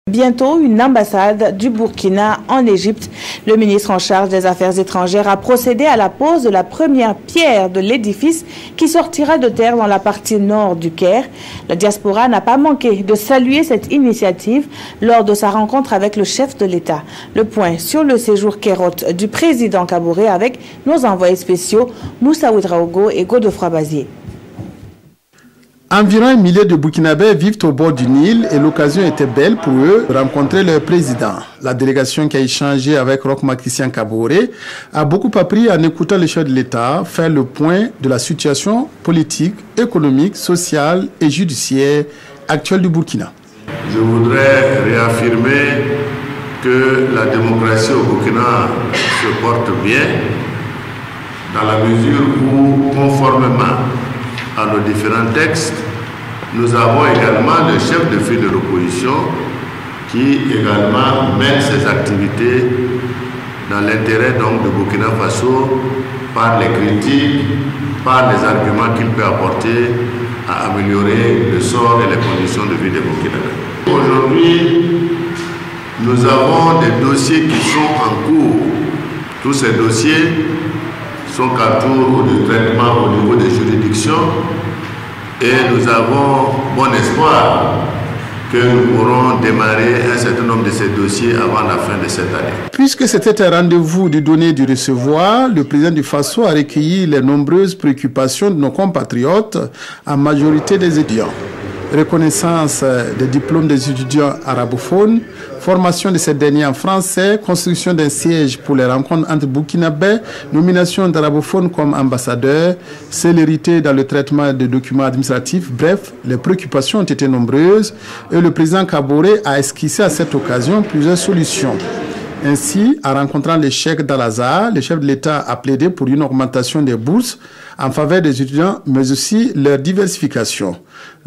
Bientôt, une ambassade du Burkina en Égypte. Le ministre en charge des Affaires étrangères a procédé à la pose de la première pierre de l'édifice qui sortira de terre dans la partie nord du Caire. La diaspora n'a pas manqué de saluer cette initiative lors de sa rencontre avec le chef de l'État. Le point sur le séjour Kérote du président Kaboré avec nos envoyés spéciaux Moussa Ouedraogo et Godefroy Bazier. Environ un millier de Burkinabés vivent au bord du Nil et l'occasion était belle pour eux de rencontrer leur président. La délégation qui a échangé avec Roch-Marc Christian Kaboré a beaucoup appris en écoutant les chefs de l'État faire le point de la situation politique, économique, sociale et judiciaire actuelle du Burkina. Je voudrais réaffirmer que la démocratie au Burkina se porte bien dans la mesure où, conformément à nos différents textes, nous avons également le chef de file de l'opposition qui également mène ses activités dans l'intérêt donc de Burkina Faso par les critiques, par les arguments qu'il peut apporter à améliorer le sort et les conditions de vie des Burkinabés. Aujourd'hui, nous avons des dossiers qui sont en cours. Tous ces dossiers sont en cours de traitement au niveau des juridictions et nous avons bon espoir que nous pourrons démarrer un certain nombre de ces dossiers avant la fin de cette année. Puisque c'était un rendez-vous du donner et du recevoir, le président du Faso a recueilli les nombreuses préoccupations de nos compatriotes, en majorité des étudiants. Reconnaissance des diplômes des étudiants arabophones, formation de ces derniers en français, construction d'un siège pour les rencontres entre Burkinabés, nomination d'arabophones comme ambassadeurs, célérité dans le traitement des documents administratifs. Bref, les préoccupations ont été nombreuses et le président Kaboré a esquissé à cette occasion plusieurs solutions. Ainsi, en rencontrant les chefs d'Al-Azhar, le chef de l'État a plaidé pour une augmentation des bourses en faveur des étudiants, mais aussi leur diversification.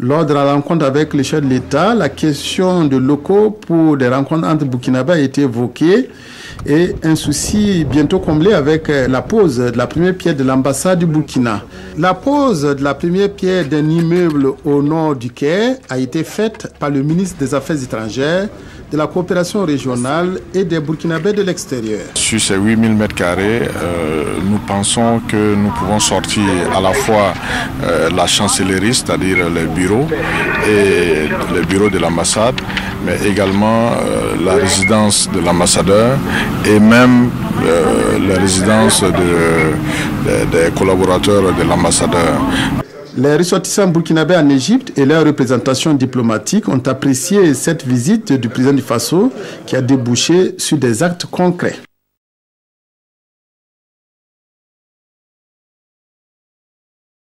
Lors de la rencontre avec le chef de l'État, la question de locaux pour des rencontres entre Burkinabés a été évoquée et un souci bientôt comblé avec la pose de la première pierre de l'ambassade du Burkina. La pose de la première pierre d'un immeuble au nord du Caire a été faite par le ministre des Affaires étrangères, de la coopération régionale et des Burkinabés de l'extérieur. Sur ces 8000 m², nous pensons que nous pouvons sortir à la fois la chancellerie, c'est-à-dire les bureaux et les bureaux de l'ambassade, mais également la résidence de l'ambassadeur et même la résidence des collaborateurs de l'ambassadeur. Les ressortissants burkinabés en Égypte et leurs représentations diplomatiques ont apprécié cette visite du président du Faso qui a débouché sur des actes concrets.